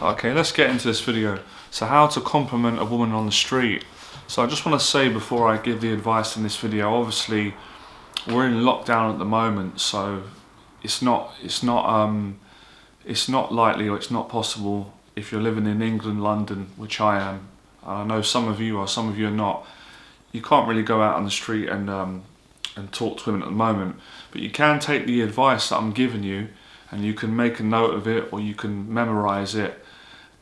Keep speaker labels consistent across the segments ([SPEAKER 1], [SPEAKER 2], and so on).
[SPEAKER 1] Okay, let's get into this video. So how to compliment a woman on the street. So I just want to say before I give the advice in this video, obviously we're in lockdown at the moment, so it's not likely, or it's not possible if you're living in England, London, which I am. I know some of you are, some of you are not. You can't really go out on the street and talk to women at the moment, but you can take the advice that I'm giving you and you can make a note of it, or you can memorize it,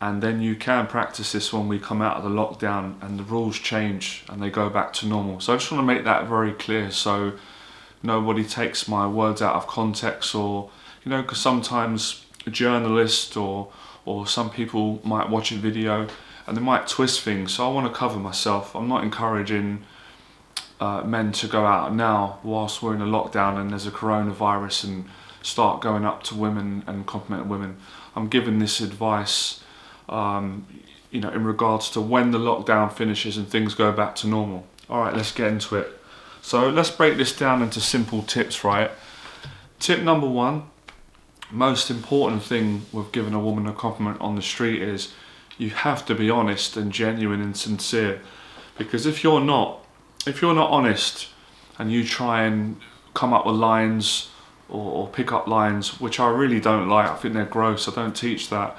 [SPEAKER 1] and then you can practice this when we come out of the lockdown and the rules change and they go back to normal. So I just want to make that very clear so nobody takes my words out of context, or because sometimes a journalist or some people might watch a video and they might twist things. So I want to cover myself. I'm not encouraging men to go out now whilst we're in a lockdown and there's a coronavirus and start going up to women and complimenting women. I'm giving this advice in regards to when the lockdown finishes and things go back to normal. Alright, let's get into it. So let's break this down into simple tips, right? Tip number one, most important thing with giving a woman a compliment on the street is you have to be honest and genuine and sincere. Because if you're not honest and you try and come up with lines or pick up lines, which I really don't like, I think they're gross, I don't teach that,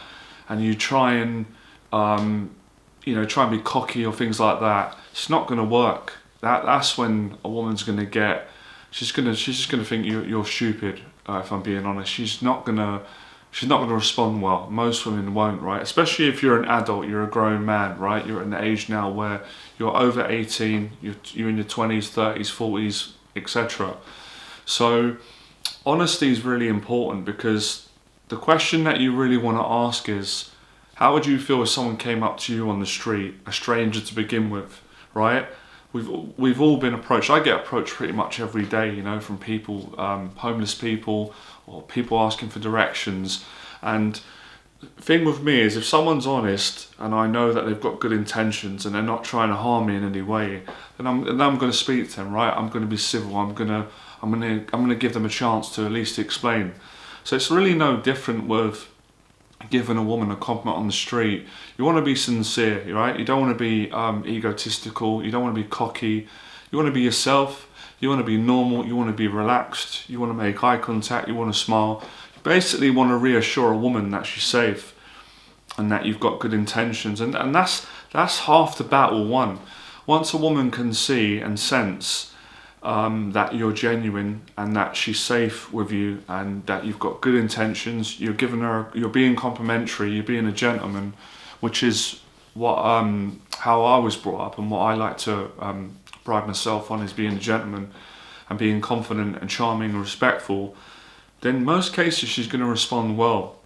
[SPEAKER 1] and you try and try and be cocky or things like that, it's not going to work. That's when a woman's going to get, she's just going to think you're stupid, if I'm being honest. She's not going to respond well. Most women won't, right? Especially if you're an adult, you're a grown man, right? You're at an age now where you're over 18, you're in your 20s, 30s, 40s, etc. So honesty is really important, because the question that you really want to ask is, how would you feel if someone came up to you on the street, a stranger to begin with, right? We've all been approached. I get approached pretty much every day, from people, homeless people, or people asking for directions. And the thing with me is, if someone's honest and I know that they've got good intentions and they're not trying to harm me in any way, then I'm going to speak to them, right? I'm going to be civil. I'm going to give them a chance to at least explain. So it's really no different with giving a woman a compliment on the street. You want to be sincere, right? You don't want to be egotistical. You don't want to be cocky. You want to be yourself. You want to be normal. You want to be relaxed. You want to make eye contact. You want to smile. You basically want to reassure a woman that she's safe and that you've got good intentions. And that's half the battle won. Once a woman can see and sense that you're genuine and that she's safe with you and that you've got good intentions, you're being complimentary, you're being a gentleman, which is what how I was brought up, and what I like to pride myself on is being a gentleman and being confident and charming and respectful. Then most cases she's going to respond well.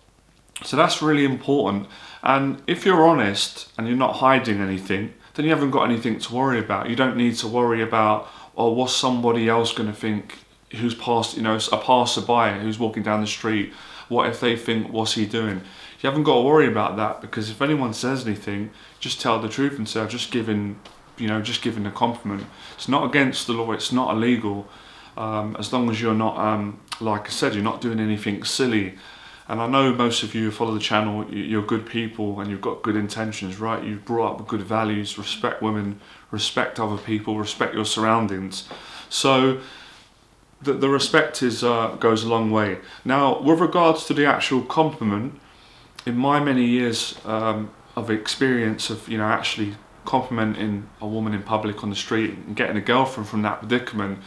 [SPEAKER 1] So that's really important. And if you're honest and you're not hiding anything, then you haven't got anything to worry about. You don't need to worry about, or what's somebody else going to think who's passed, a passerby who's walking down the street. What if they think, what's he doing? You haven't got to worry about that, because if anyone says anything, just tell the truth and say, I've just given a compliment. It's not against the law, it's not illegal, as long as you're not, like I said, you're not doing anything silly. And I know most of you who follow the channel, you're good people and you've got good intentions, right? You've brought up with good values, respect women, respect other people, respect your surroundings. So the respect goes a long way. Now, with regards to the actual compliment, in my many years of experience of actually complimenting a woman in public on the street and getting a girlfriend from that predicament,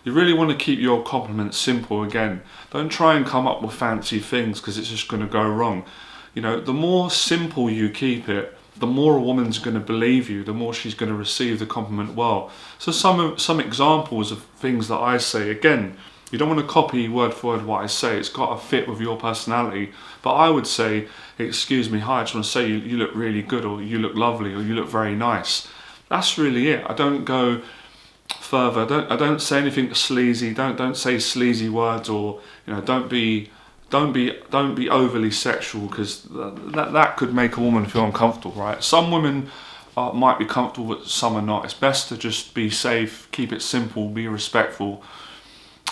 [SPEAKER 1] you really want to keep your compliments simple again. Don't try and come up with fancy things, because it's just going to go wrong. The more simple you keep it, the more a woman's going to believe you, the more she's going to receive the compliment well. So some examples of things that I say, again, you don't want to copy word for word what I say, it's got to fit with your personality. But I would say, excuse me, hi, I just want to say you look really good, or you look lovely, or you look very nice. That's really it. I don't go further. I don't say anything sleazy. Don't say sleazy words, or don't be overly sexual, because that could make a woman feel uncomfortable, right? Some women might be comfortable, but some are not. It's best to just be safe, keep it simple, be respectful,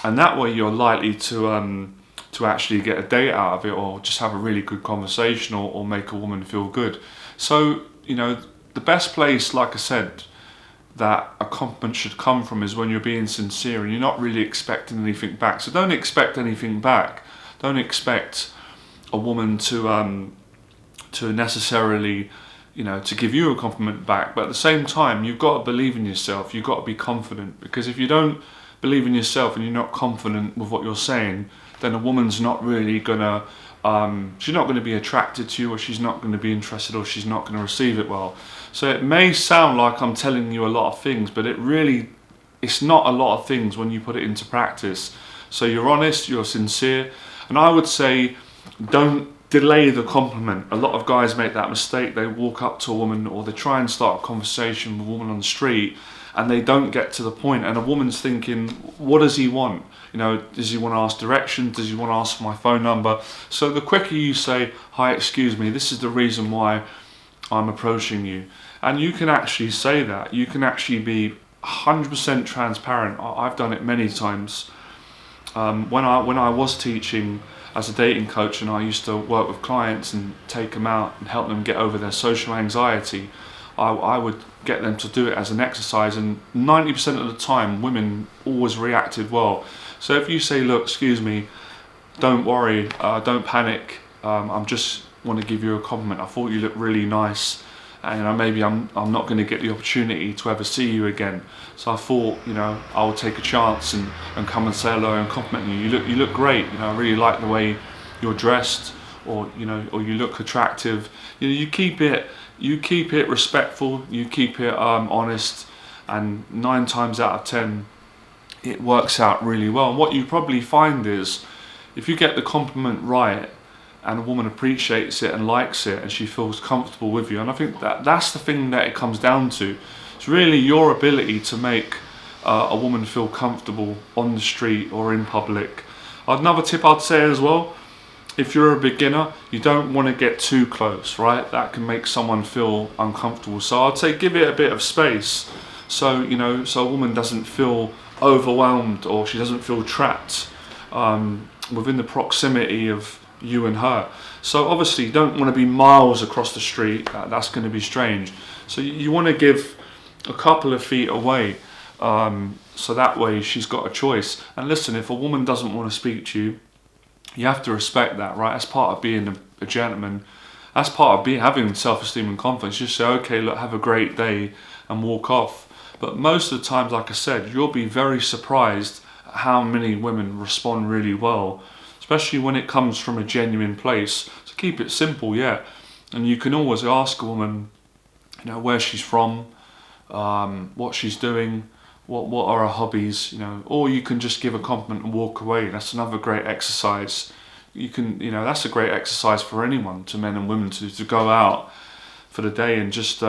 [SPEAKER 1] and that way you're likely to to actually get a date out of it, or just have a really good conversation, or make a woman feel good. So, the best place, like I said, that a compliment should come from is when you're being sincere and you're not really expecting anything back. So don't expect anything back. Don't expect a woman to necessarily, to give you a compliment back. But at the same time, you've got to believe in yourself. You've got to be confident, because if you don't believe in yourself and you're not confident with what you're saying, then a woman's not really gonna, she's not going to be attracted to you, or she's not going to be interested, or she's not going to receive it well. So it may sound like I'm telling you a lot of things, but it's not a lot of things when you put it into practice. So you're honest, you're sincere, and I would say don't delay the compliment. A lot of guys make that mistake. They walk up to a woman, or they try and start a conversation with a woman on the street, and they don't get to the point, and a woman's thinking, what does he want? Does he want to ask directions? Does he want to ask for my phone number? So the quicker you say, hi, excuse me, this is the reason why I'm approaching you. And you can actually say that. You can actually be 100% transparent. I've done it many times. When I was teaching as a dating coach, and I used to work with clients and take them out and help them get over their social anxiety, I would get them to do it as an exercise, and 90% of the time women always reacted well. So if you say, look, excuse me, don't worry, don't panic, I'm just want to give you a compliment. I thought you looked really nice, and maybe I'm not going to get the opportunity to ever see you again. So I thought, I would take a chance and come and say hello and compliment you. You look great. I really like the way you're dressed, or or you look attractive. You keep it respectful. You keep it honest, and 9 times out of 10, it works out really well. And what you probably find is, if you get the compliment right, and a woman appreciates it and likes it, and she feels comfortable with you, and I think that's the thing that it comes down to. It's really your ability to make a woman feel comfortable on the street or in public. Another tip I'd say as well, if you're a beginner, you don't want to get too close, right? That can make someone feel uncomfortable. So I'd say give it a bit of space, so so a woman doesn't feel overwhelmed, or she doesn't feel trapped within the proximity of you and her. So obviously you don't want to be miles across the street. That's going to be strange. So you want to give a couple of feet away, so that way she's got a choice. And listen, if a woman doesn't want to speak to you, you have to respect that, right? That's part of being a gentleman. That's part of having self-esteem and confidence. Just say, okay, look, have a great day, and walk off. But most of the times, like I said, you'll be very surprised at how many women respond really well, especially when it comes from a genuine place. So keep it simple, yeah. And you can always ask a woman, where she's from, what she's doing, what are her hobbies, or you can just give a compliment and walk away. That's another great exercise. You can, that's a great exercise for anyone, to men and women, to go out for the day and just,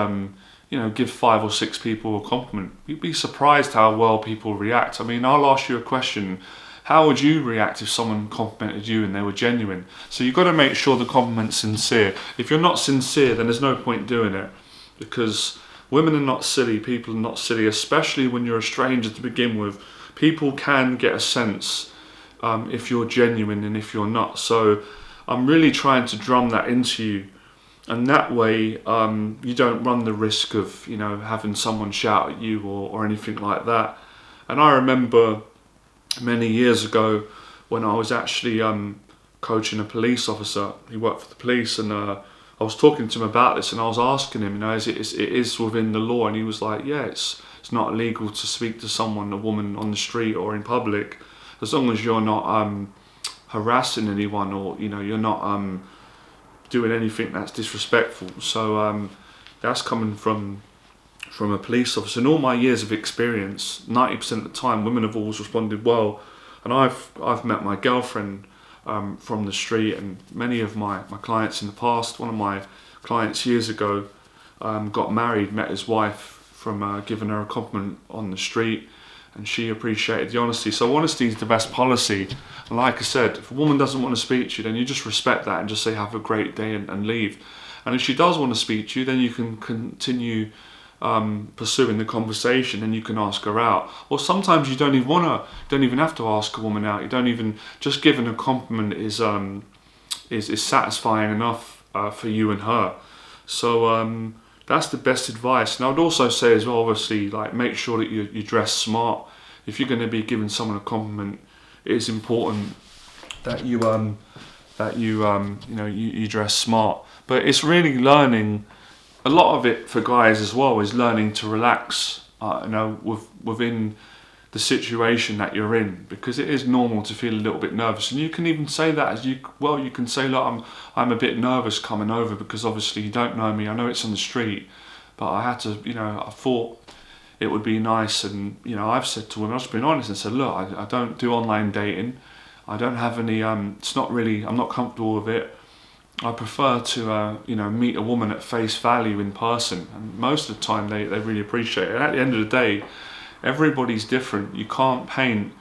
[SPEAKER 1] give 5 or 6 people a compliment. You'd be surprised how well people react. I mean, I'll ask you a question. How would you react if someone complimented you and they were genuine? So you've got to make sure the compliment's sincere. If you're not sincere, then there's no point doing it, because women are not silly, people are not silly, especially when you're a stranger to begin with. People can get a sense if you're genuine and if you're not. So I'm really trying to drum that into you, and that way you don't run the risk of having someone shout at you or anything like that. And I remember many years ago when I was actually coaching a police officer. He worked for the police, and I was talking to him about this, and I was asking him, it is within the law? And he was like, yeah, it's not illegal to speak to a woman on the street or in public, as long as you're not harassing anyone, or you're not doing anything that's disrespectful. So that's coming from a police officer. In all my years of experience, 90% of the time, women have always responded well. And I've met my girlfriend from the street, and many of my clients in the past. One of my clients years ago got married, met his wife from giving her a compliment on the street, and she appreciated the honesty. So honesty is the best policy. And like I said, if a woman doesn't want to speak to you, then you just respect that and just say have a great day and leave. And if she does want to speak to you, then you can continue pursuing the conversation, then you can ask her out. Or sometimes you don't even have to ask a woman out. You don't even, just giving a compliment is satisfying enough for you and her. So that's the best advice. And I would also say as well, obviously, like, make sure that you dress smart. If you're going to be giving someone a compliment, it is important that you dress smart. But it's really learning. A lot of it for guys as well is learning to relax, within the situation that you're in, because it is normal to feel a little bit nervous. And you can even say that you can say, look, I'm a bit nervous coming over, because obviously you don't know me. I know it's on the street, but I had to, I thought it would be nice. And, I've said to women, I've just been honest and said, look, I don't do online dating. I don't have any, it's not really, I'm not comfortable with it. I prefer to, meet a woman at face value in person. And most of the time they really appreciate it. And at the end of the day, everybody's different. You can't paint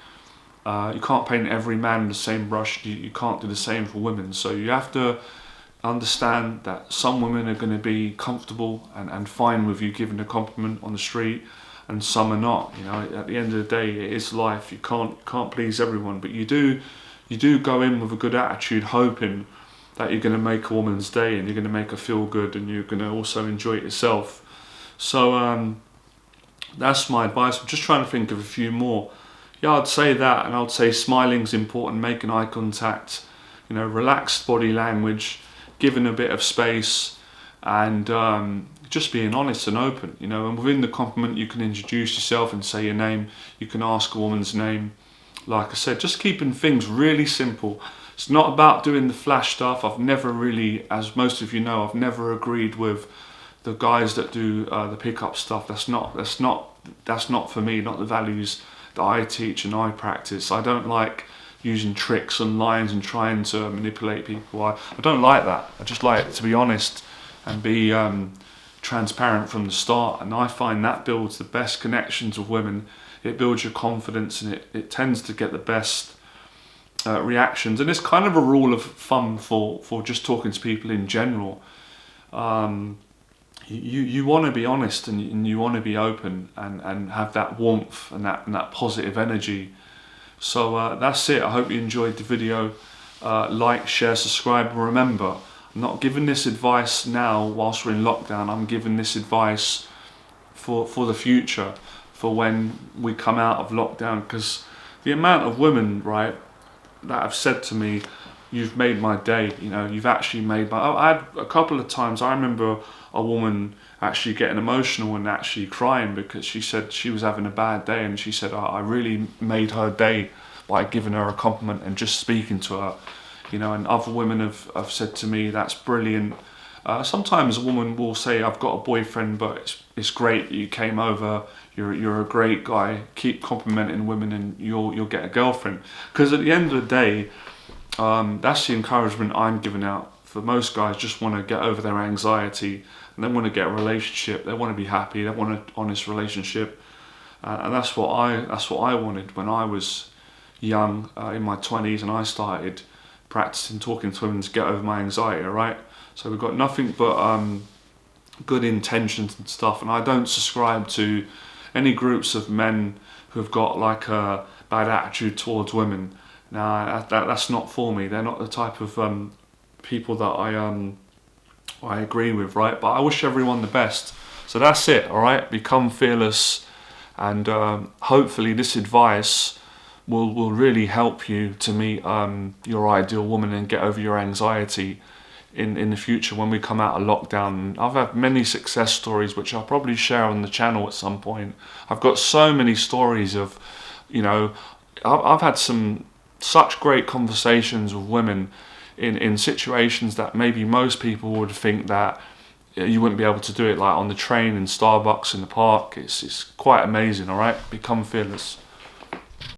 [SPEAKER 1] every man with the same brush. You can't do the same for women. So you have to understand that some women are going to be comfortable and fine with you giving a compliment on the street, and some are not. At the end of the day, it is life. You can't please everyone, but you do go in with a good attitude, hoping that you're going to make a woman's day, and you're going to make her feel good, and you're going to also enjoy it yourself. So that's my advice. I'm just trying to think of a few more. Yeah, I'd say that, and I'd say smiling's important, making eye contact, relaxed body language, giving a bit of space, and just being honest and open. And within the compliment, you can introduce yourself and say your name. You can ask a woman's name. Like I said, just keeping things really simple. It's not about doing the flash stuff. I've never really, as most of you know, I've never agreed with the guys that do the pickup stuff. That's not for me. Not the values that I teach and I practice. I don't like using tricks and lines and trying to manipulate people. I don't like that. I just like to be honest and be transparent from the start. And I find that builds the best connections with women. It builds your confidence, and it tends to get the best reactions. And it's kind of a rule of thumb for just talking to people in general. You want to be honest, and you want to be open and have that warmth and that positive energy. So that's it. I hope you enjoyed the video. Like, share, subscribe. And remember, I'm not giving this advice now whilst we're in lockdown. I'm giving this advice for the future, for when we come out of lockdown. Because the amount of women, right, that have said to me, you've made my day, you've actually made my... I had a couple of times, I remember a woman actually getting emotional and actually crying because she said she was having a bad day, and she said, I really made her day by giving her a compliment and just speaking to her. And other women have said to me, that's brilliant. Sometimes a woman will say, I've got a boyfriend, but it's great that you came over. You're a great guy. Keep complimenting women, and you'll get a girlfriend. Because at the end of the day, that's the encouragement I'm giving out. For most guys, just want to get over their anxiety, and they want to get a relationship. They want to be happy. They want an honest relationship, and that's what I wanted when I was young, in my 20s, and I started practicing talking to women to get over my anxiety. Right. So we've got nothing but good intentions and stuff, and I don't subscribe to any groups of men who've got like a bad attitude towards women. Now that's not for me. They're not the type of people that I agree with, right? But I wish everyone the best. So that's it, all right? Become fearless, and hopefully this advice will really help you to meet your ideal woman and get over your anxiety in the future when we come out of lockdown. I've had many success stories which I'll probably share on the channel at some point. I've got so many stories of, I've had such great conversations with women in situations that maybe most people would think that you wouldn't be able to do it, like on the train, in Starbucks, in the park. It's quite amazing, all right? Become fearless.